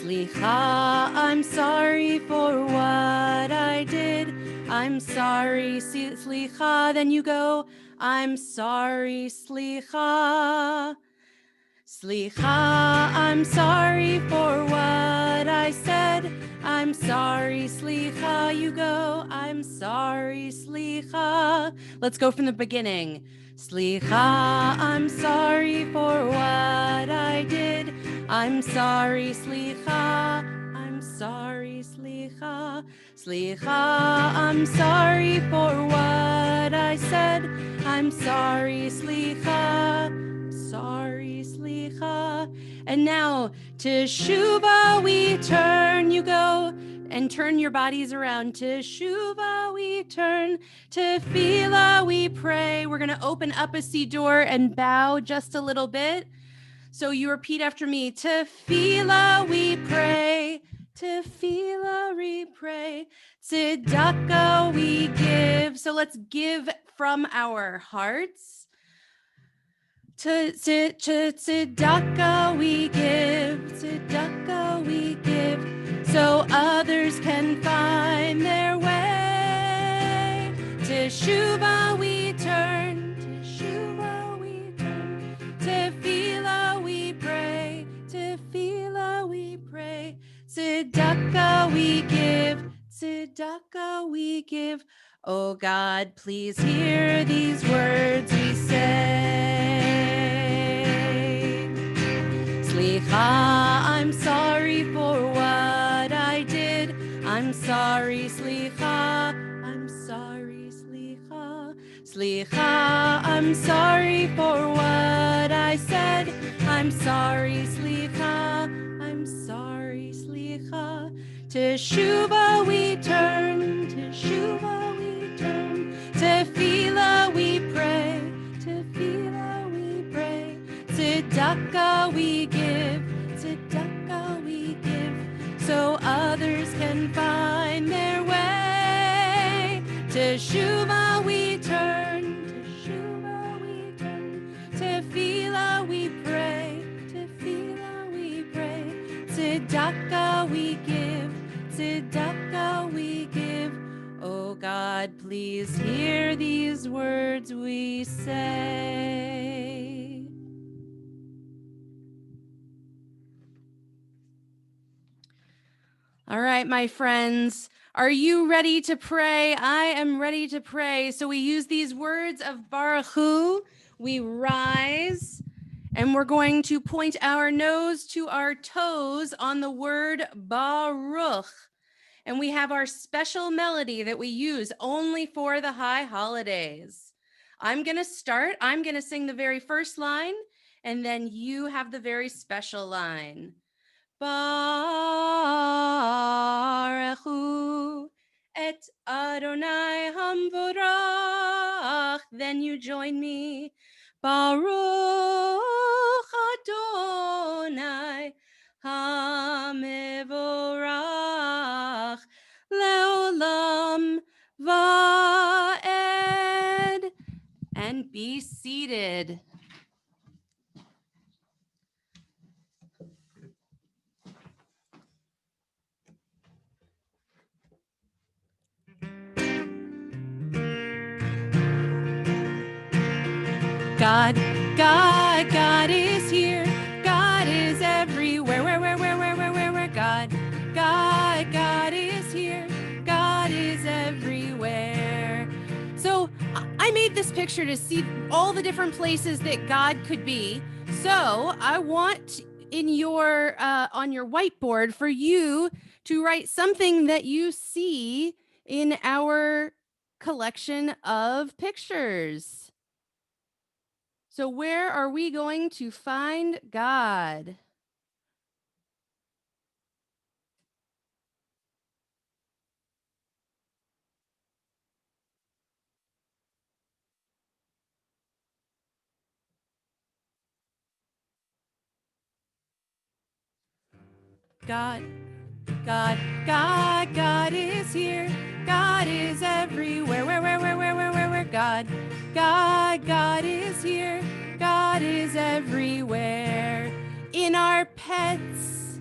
Slicha, I'm sorry for what I did. I'm sorry, slicha. Then you go, I'm sorry, slicha. Slicha, I'm sorry for what I said. I'm sorry, slicha. You go, I'm sorry, slicha. Let's go from the beginning. Slicha, I'm sorry for what I did. I'm sorry, slicha. I'm sorry, slicha. Slicha, I'm sorry for what I said. I'm sorry, slicha. Sorry, slicha. And now to Shuva we turn. You go and turn your bodies around. To Shuva we turn. To Tefillah we pray. We're going to open up a siddur and bow just a little bit. So you repeat after me. To Tefillah we pray. To Tefillah we pray. Tzedakah we give. So let's give from our hearts. To tzedakah we give, so others can find their way. To Shuva we turn, Tefillah we pray, tzedakah we give. Oh God, please hear these words we say. Slicha, I'm sorry for what I did. I'm sorry, slicha. I'm sorry, slicha. Slicha, I'm sorry for what I said. I'm sorry, slicha. I'm sorry, slicha. To Shuva we turn. To Shuva we turn. Tefillah we pray. Tefillah we pray. Tzedakah we give, so others can find their way. To Shuva we turn, Tefillah we pray, tzedakah we give. Oh God, please hear these words we say. All right, my friends, are you ready to pray? I am ready to pray. So we use these words of Baruch Hu. We rise, and we're going to point our nose to our toes on the word Baruch. And we have our special melody that we use only for the high holidays. I'm going to start. I'm going to sing the very first line, and then you have the very special line. Baruchu et Adonai Hamvorach. Then you join me. Baruch Adonai Hamevorach Leolam Vaed. And be seated. God is here. God is everywhere. Where? God is here. God is everywhere. So I made this picture to see all the different places that God could be. So I want in your on your whiteboard for you to write something that you see in our collection of pictures. So where are we going to find God? God is here. God is everywhere. Where? God is here. God is everywhere. In our pets,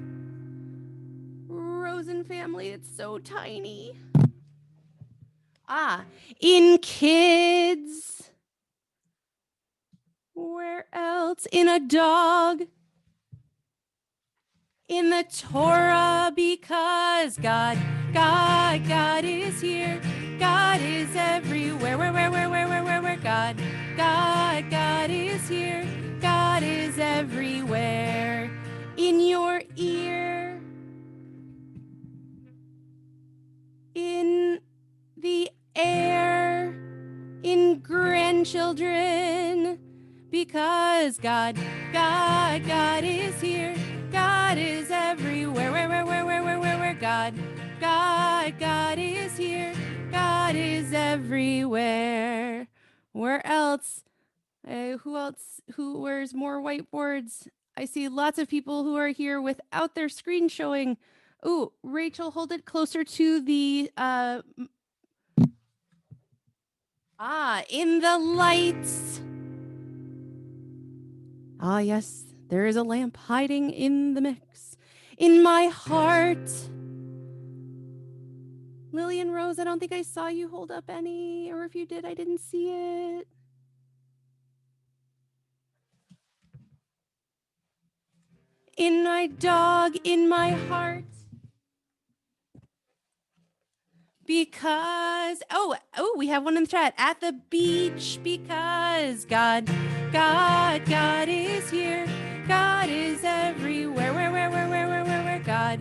Rosen family. It's so tiny. In kids. Where else? In a dog. In the Torah, because God is here. God is everywhere. Where? God is here. God is everywhere. In your ear. In the air. In grandchildren. Because God is here. God is everywhere. Where? God is here. God is everywhere. Where else? Who else? Who wears more whiteboards? I see lots of people who are here without their screen showing. Ooh, Rachel, hold it closer to the in the lights. Yes, there is a lamp hiding in the mix. In my heart. Lillian Rose, I don't think I saw you hold up any, or if you did, I didn't see it. In my dog, in my heart. Because, we have one in the chat. At the beach, because God is here. God is everywhere. Where? God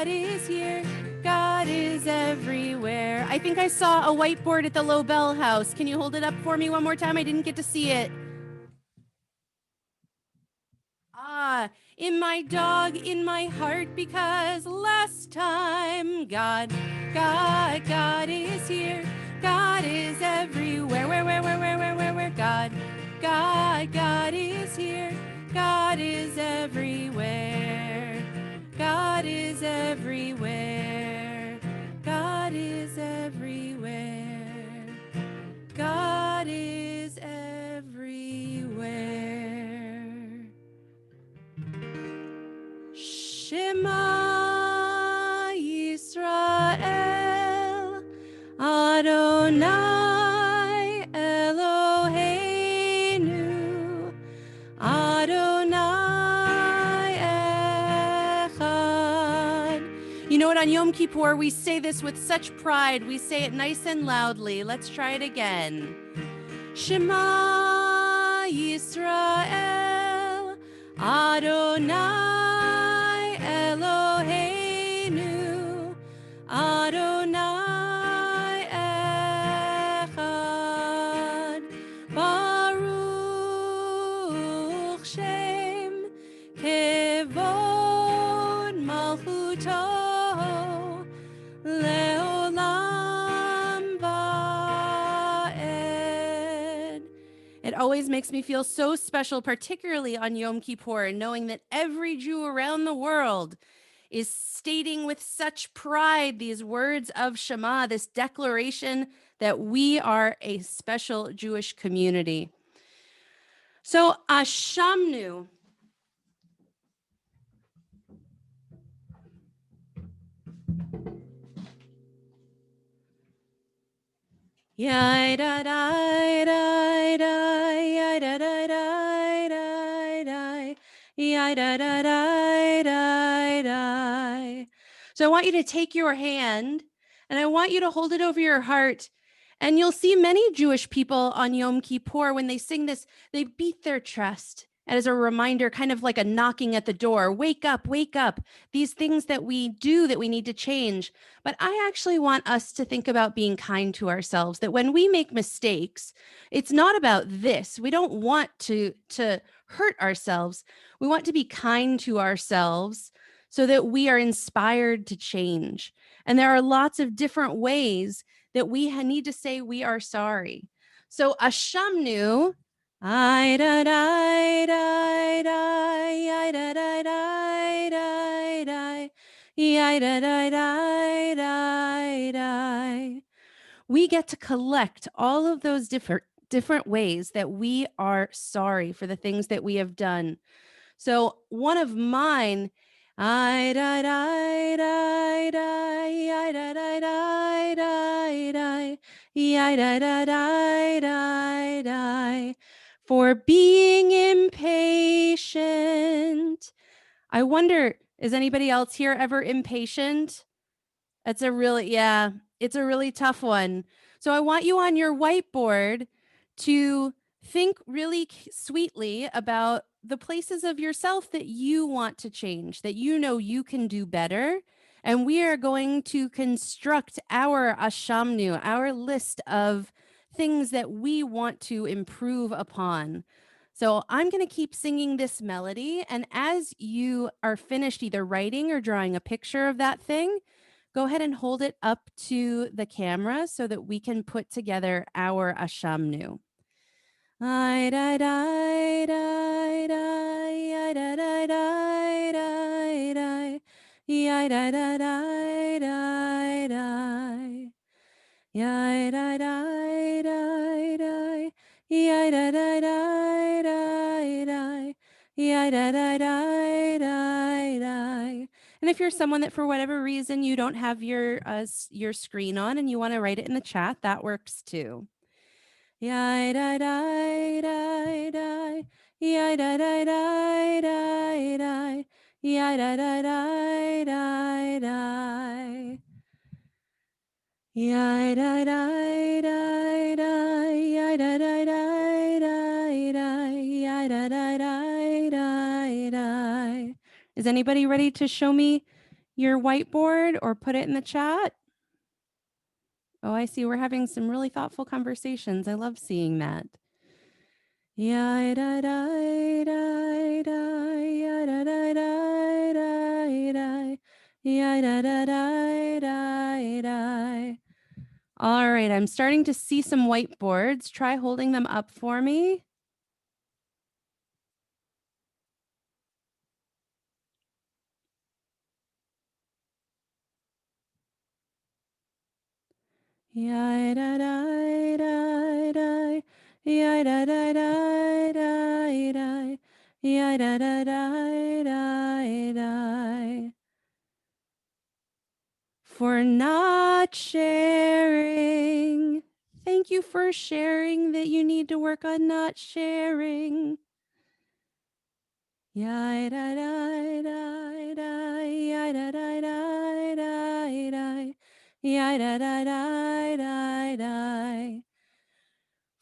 is here. God is everywhere. I think I saw a whiteboard at the Lobel house. Can you hold it up for me one more time? I didn't get to see it. In my dog, in my heart, because last time God is here. God is everywhere. Where? God is here. God is everywhere. God is everywhere. God is everywhere. God is everywhere. Shema Yisrael Adonai Eloheinu Adonai Echad. You know what? On Yom Kippur, we say this with such pride. We say it nice and loudly. Let's try it again. Shema Yisrael Adonai Eloheinu Adonai Echad Baruch Shem Kevod Malchuto Leolam Va'ed. It always makes me feel so special, particularly on Yom Kippur, knowing that every Jew around the world is stating with such pride these words of Shema, this declaration that we are a special Jewish community. So, Ashamnu. Yai da da da da yai da da da da da yai da da da da da. So I want you to take your hand and I want you to hold it over your heart. And you'll see many Jewish people on Yom Kippur, when they sing this, they beat their chest as a reminder, kind of like a knocking at the door. Wake up, wake up. These things that we do that we need to change. But I actually want us to think about being kind to ourselves, that when we make mistakes, it's not about this. We don't want to hurt ourselves. We want to be kind to ourselves so that we are inspired to change. And there are lots of different ways that we need to say we are sorry. So Ashamnu, I da da da da I da da da da da I da da da da da. We get to collect all of those different ways that we are sorry for the things that we have done. So one of mine I da da da da I da da da da da I da da da da da for being impatient. I wonder, is anybody else here ever impatient? That's a really, yeah, it's a really tough one. So I want you on your whiteboard to think really sweetly about the places of yourself that you want to change, that you know you can do better. And we are going to construct our ashamnu, our list of things that we want to improve upon. So I'm going to keep singing this melody. And as you are finished either writing or drawing a picture of that thing, go ahead and hold it up to the camera so that we can put together our ashamnu. I da da da da I da da da da da I da da da da da ya da da da da ya da da da da ya da da da da. And if you're someone that for whatever reason you don't have your screen on and you want to write it in the chat, that works too. Ya da da da da ya da da da da da ya da da da da da. Ya da da da da ya da da da da ya da da da da. Is anybody ready to show me your whiteboard or put it in the chat? Oh, I see. We're having some really thoughtful conversations. I love seeing that. Ya da da da da ya da da da da ya da da da da da. All right, I'm starting to see some whiteboards. Try holding them up for me. Ya da da da da ya da da da da ya da da da da. For not sharing. Thank you for sharing that you need to work on not sharing. Ya da da da da ya da da da da ya da da da da.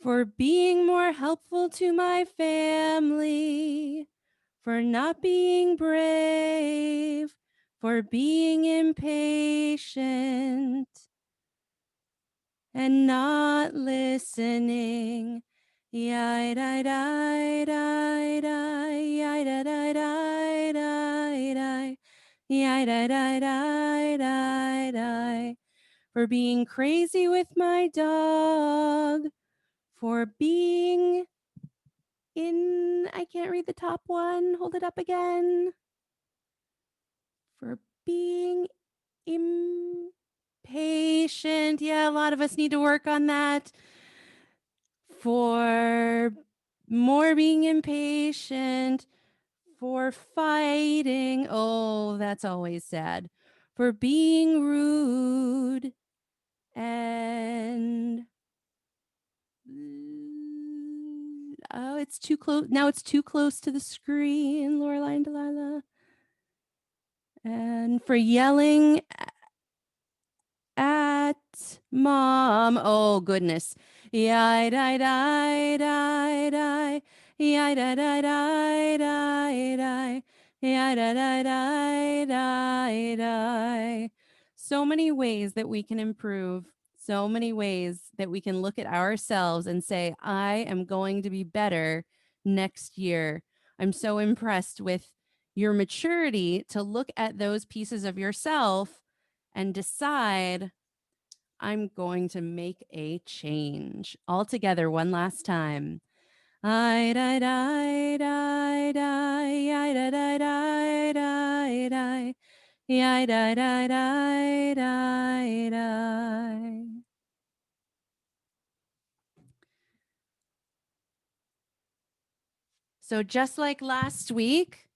For being more helpful to my family, for not being brave, for being impatient and not listening. Ya da da da da ya da da da da ya da da da da. For being crazy with my dog, for being I can't read the top one. Hold it up again. For being impatient. Yeah, a lot of us need to work on that. For more being impatient. For fighting. Oh, that's always sad. For being rude. And oh, it's too close. Now it's too close to the screen, Lorelai and Delilah. And for yelling at mom. Oh, goodness. Yeah, die, die, die, die. Yeah, die, die, die, die, die. Yeah, die, die, die, die, die. So many ways that we can improve. So many ways that we can look at ourselves and say, I am going to be better next year. I'm so impressed with your maturity to look at those pieces of yourself and decide, I'm going to make a change. All together, one last time. I da da da da I da da da da da I da da da da da. So just like last week,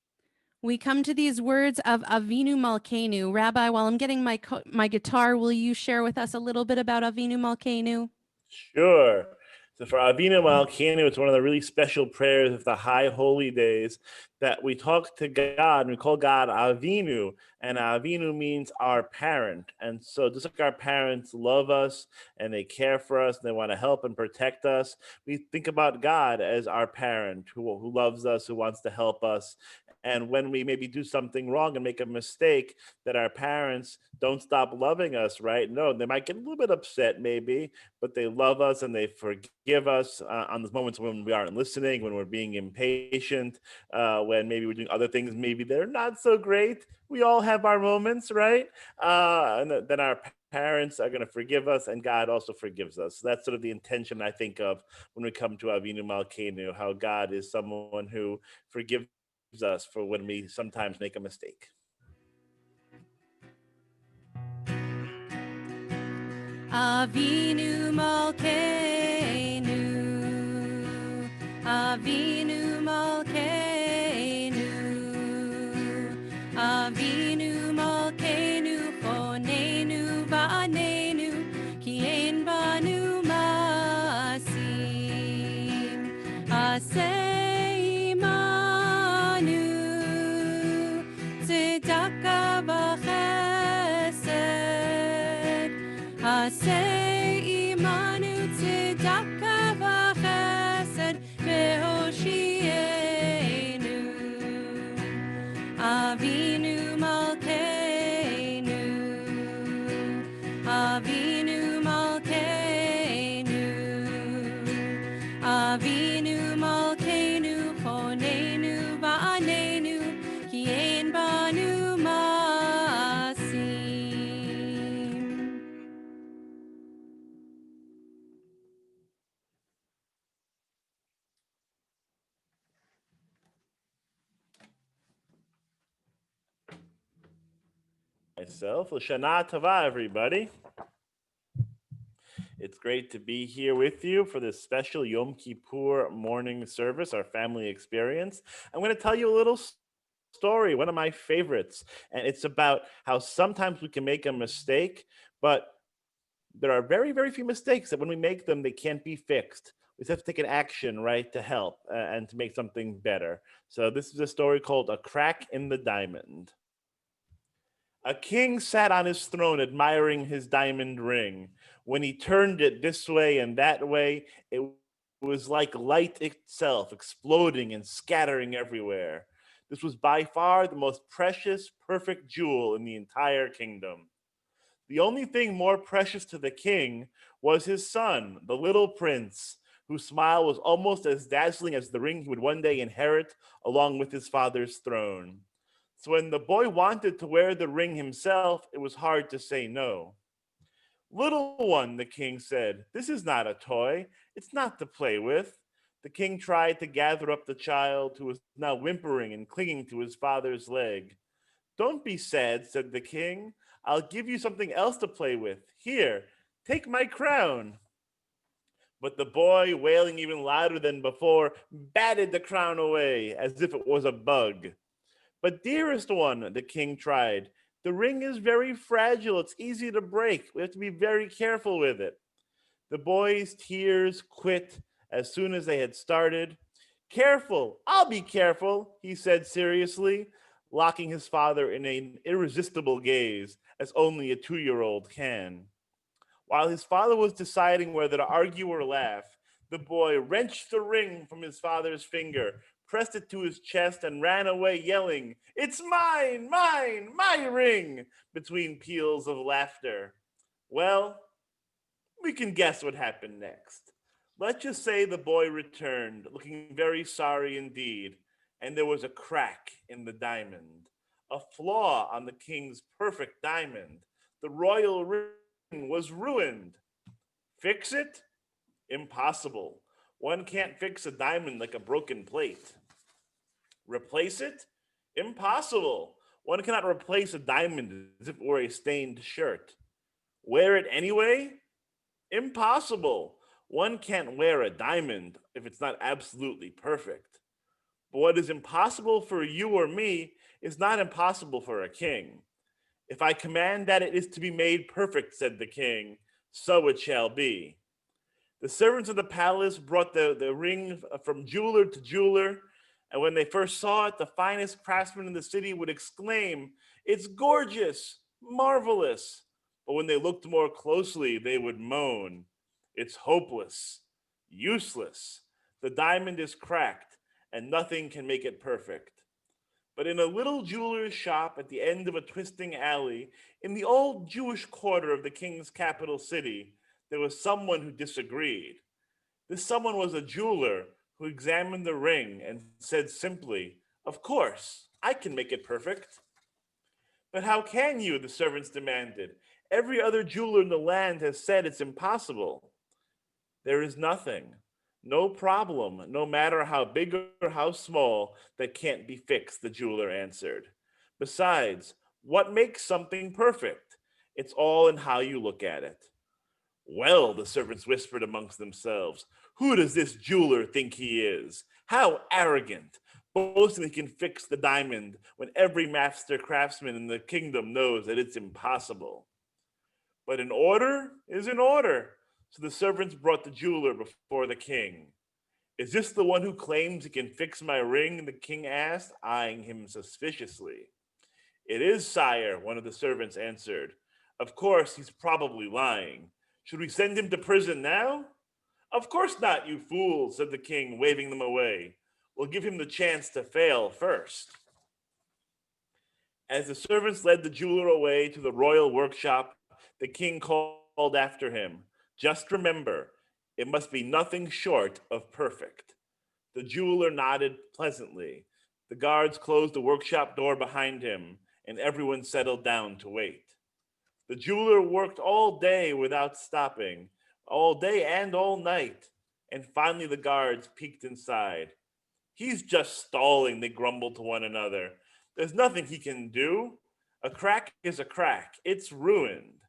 We come to these words of Avinu Malkeinu. Rabbi, while I'm getting my guitar, will you share with us a little bit about Avinu Malkeinu? Sure. So for Avinu Malkeinu, it's one of the really special prayers of the high holy days that we talk to God and we call God Avinu. And Avinu means our parent. And so just like our parents love us and they care for us and they want to help and protect us, we think about God as our parent who loves us, who wants to help us. And when we maybe do something wrong and make a mistake, that our parents don't stop loving us, right? No, they might get a little bit upset maybe, but they love us and they forgive us on those moments when we aren't listening, when we're being impatient, when maybe we're doing other things, maybe they're not so great. We all have our moments, right? And then our parents are going to forgive us, and God also forgives us. So that's sort of the intention I think of when we come to Avinu Malkeinu, how God is someone who forgives us for when we sometimes make a mistake. Avinu Malkeinu, Avinu Malkeinu, Avinu Malkeinu, Chonenu va'anenu, ki ein banu masim, aseh imanu, tzedakah v'chesed, aseh imanu tzedakah v'chesed ve'hoshienu. Avinu Malkeinu, Avinu Malkeinu, Avinu Malkeinu, Chonenu va'anenu, ki ein banu masim. Myself, L'Shana Tova, everybody. It's great to be here with you for this special Yom Kippur morning service, our family experience. I'm going to tell you a little story, one of my favorites, and it's about how sometimes we can make a mistake, but there are very, very few mistakes that when we make them, they can't be fixed. We just have to take an action, right, to help and to make something better. So this is a story called A Crack in the Diamond. A king sat on his throne admiring his diamond ring. When he turned it this way and that way, it was like light itself, exploding and scattering everywhere. This was by far the most precious, perfect jewel in the entire kingdom. The only thing more precious to the king was his son, the little prince, whose smile was almost as dazzling as the ring he would one day inherit along with his father's throne. So when the boy wanted to wear the ring himself, it was hard to say no. Little one, the king said, this is not a toy. It's not to play with. The king tried to gather up the child, who was now whimpering and clinging to his father's leg. Don't be sad, said the king. I'll give you something else to play with. Here, take my crown. But the boy, wailing even louder than before, batted the crown away as if it was a bug. But dearest one, the king tried, the ring is very fragile. It's easy to break. We have to be very careful with it. The boy's tears quit as soon as they had started. Careful, I'll be careful, he said seriously, locking his father in an irresistible gaze, as only a 2-year-old can. While his father was deciding whether to argue or laugh, the boy wrenched the ring from his father's finger, pressed it to his chest, and ran away yelling, it's mine, mine, my ring, between peals of laughter. Well, we can guess what happened next. Let's just say the boy returned, looking very sorry indeed, and there was a crack in the diamond, a flaw on the king's perfect diamond. The royal ring was ruined. Fix it? Impossible. One can't fix a diamond like a broken plate. Replace it? Impossible. One cannot replace a diamond as if it were a stained shirt. Wear it anyway? Impossible. One can't wear a diamond if it's not absolutely perfect. But what is impossible for you or me is not impossible for a king. If I command that it is to be made perfect, said the king, so it shall be. The servants of the palace brought the ring from jeweler to jeweler, and when they first saw it, the finest craftsmen in the city would exclaim, "It's gorgeous, marvelous." But when they looked more closely, they would moan, "It's hopeless, useless. The diamond is cracked, and nothing can make it perfect." But in a little jeweler's shop at the end of a twisting alley, in the old Jewish quarter of the king's capital city, there was someone who disagreed. This someone was a jeweler who examined the ring and said simply, "Of course, I can make it perfect." "But how can you?" the servants demanded. "Every other jeweler in the land has said it's impossible." "There is nothing, no problem, no matter how big or how small, that can't be fixed," the jeweler answered. "Besides, what makes something perfect? It's all in how you look at it." "Well," the servants whispered amongst themselves, "who does this jeweler think he is? How arrogant, boasting he can fix the diamond when every master craftsman in the kingdom knows that it's impossible." But an order is an order. So the servants brought the jeweler before the king. "Is this the one who claims he can fix my ring?" the king asked, eyeing him suspiciously. "It is, sire," one of the servants answered. "Of course, he's probably lying. Should we send him to prison now?" "Of course not, you fool," said the king, waving them away. "We'll give him the chance to fail first." As the servants led the jeweler away to the royal workshop, the king called after him, "Just remember, it must be nothing short of perfect." The jeweler nodded pleasantly. The guards closed the workshop door behind him, and everyone settled down to wait. The jeweler worked all day without stopping, all day and all night, and finally the guards peeked inside. "He's just stalling," they grumbled to one another. "There's nothing he can do. A crack is a crack. It's ruined."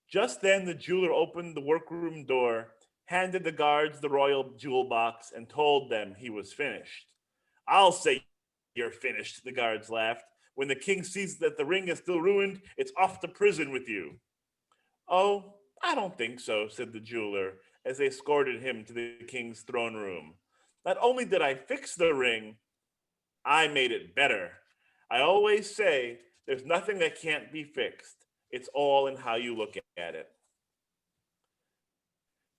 Just then the jeweler opened the workroom door, handed the guards the royal jewel box, and told them he was finished. "I'll say you're finished," the guards laughed. "When the king sees that the ring is still ruined, it's off to prison with you." "Oh, I don't think so," said the jeweler as they escorted him to the king's throne room. "Not only did I fix the ring, I made it better. I always say there's nothing that can't be fixed. It's all in how you look at it."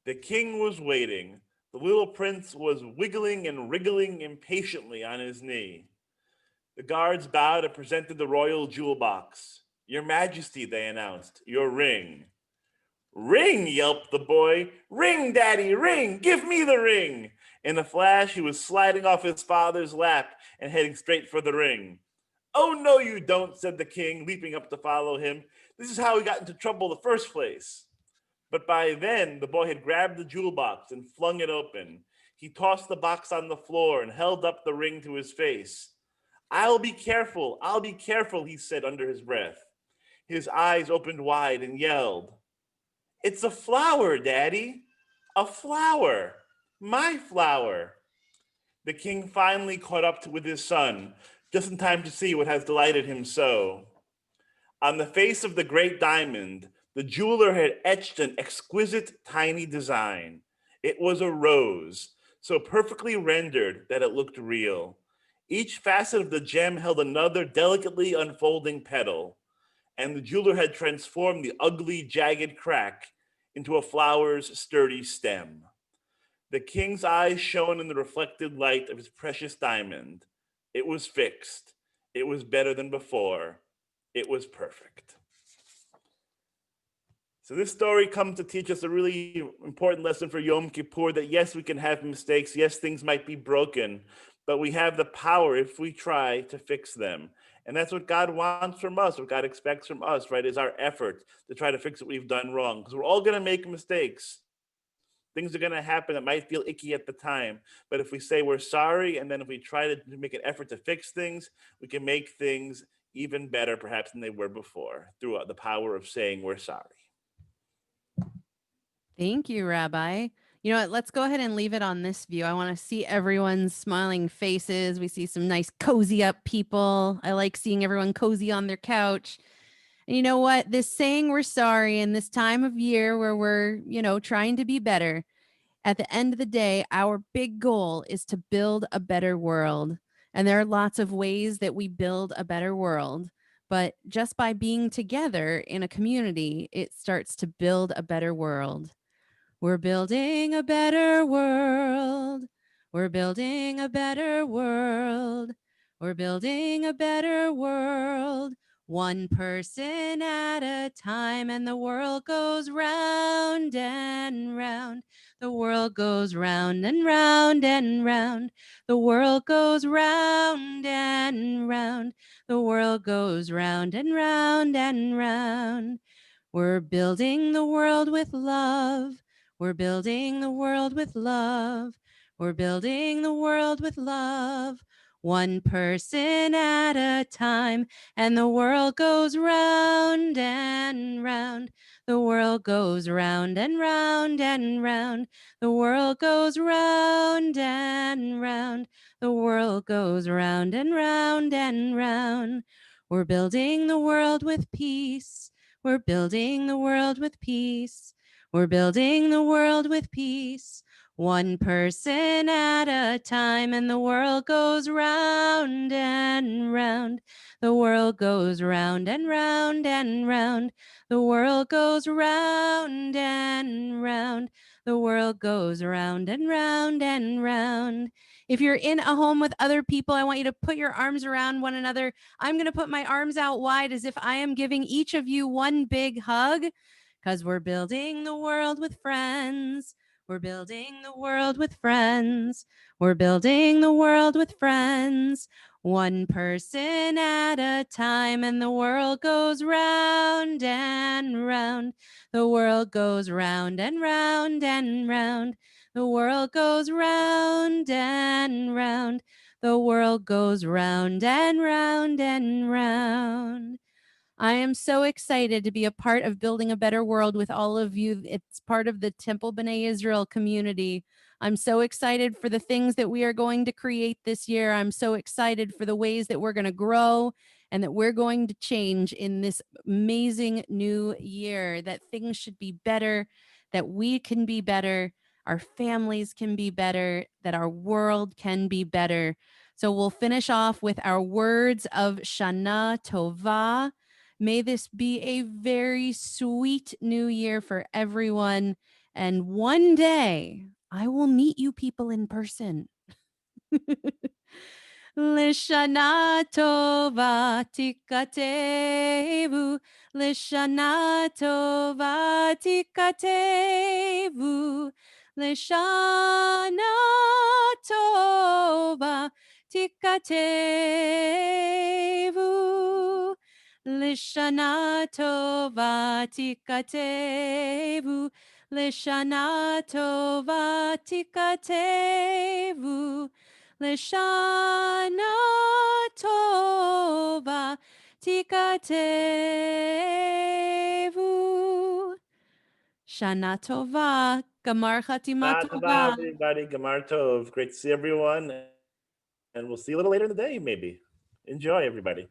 The king was waiting. The little prince was wiggling and wriggling impatiently on his knee. The guards bowed and presented the royal jewel box. "Your Majesty," they announced, "your ring." "Ring!" yelped the boy. "Ring, Daddy, ring! Give me the ring!" In a flash, he was sliding off his father's lap and heading straight for the ring. "Oh, no, you don't," said the king, leaping up to follow him. "This is how we got into trouble in the first place." But by then, the boy had grabbed the jewel box and flung it open. He tossed the box on the floor and held up the ring to his face. I'll be careful," he said under his breath. His eyes opened wide and yelled, "It's a flower, Daddy! A flower! My flower!" The king finally caught up with his son, just in time to see what has delighted him so. On the face of the great diamond, the jeweler had etched an exquisite tiny design. It was a rose, so perfectly rendered that it looked real. Each facet of the gem held another delicately unfolding petal, and the jeweler had transformed the ugly, jagged crack into a flower's sturdy stem. The king's eyes shone in the reflected light of his precious diamond. It was fixed. It was better than before. It was perfect. So this story comes to teach us a really important lesson for Yom Kippur, that yes, we can have mistakes. Yes, things might be broken, but we have the power, if we try, to fix them. And that's what God wants from us, what God expects from us, right, is our effort to try to fix what we've done wrong. Because we're all going to make mistakes. Things are going to happen that might feel icky at the time. But if we say we're sorry, and then if we try to make an effort to fix things, we can make things even better, perhaps, than they were before, through the power of saying we're sorry. Thank you, Rabbi. You know what? Let's go ahead and leave it on this view. I want to see everyone's smiling faces. We see some nice cozy up people. I like seeing everyone cozy on their couch. And you know what? This saying we're sorry in this time of year where we're, trying to be better, at the end of the day, our big goal is to build a better world. And there are lots of ways that we build a better world. But just by being together in a community, it starts to build a better world. We're building a better world. We're building a better world. We're building a better world. One person at a time, and the world goes round and round. The world goes round and round and round. The world goes round and round. The world goes round and round and round. We're building the world with love. We're building the world with love. We're building the world with love. One person at a time, and the world goes round and round. The world goes round and round and round. The world goes round and round. The world goes round and round and round. We're building the world with peace. We're building the world with peace. We're building the world with peace. One person at a time, and the world goes round and round. The world goes round and round and round. The world goes round and round. The world goes round and round and round. If you're in a home with other people, I want you to put your arms around one another. I'm going to put my arms out wide as if I am giving each of you one big hug, because we're building the world with friends. We're building the world with friends. We're building the world with friends. One person at a time, and the world goes round and round. The world goes round and round and round. The world goes round and round. The world goes round and round and round. I am so excited to be a part of building a better world with all of you. It's part of the Temple B'nai Israel community. I'm so excited for the things that we are going to create this year. I'm so excited for the ways that we're going to grow and that we're going to change in this amazing new year, that things should be better, that we can be better, our families can be better, that our world can be better. So we'll finish off with our words of Shana Tova. May this be a very sweet new year for everyone. And one day I will meet you people in person. Lishana tova tikatevu. Lishana tova tikatevu. Lishana tova tikatevu. Lishana tova tikatevu. Lishana tova tikatevu. Lishana tova tikatevu. Shana tova. Gamar chatima Shana tova, tova. everybody. Gamar tov. Great to see everyone, and we'll see you a little later in the day, maybe. Enjoy, everybody.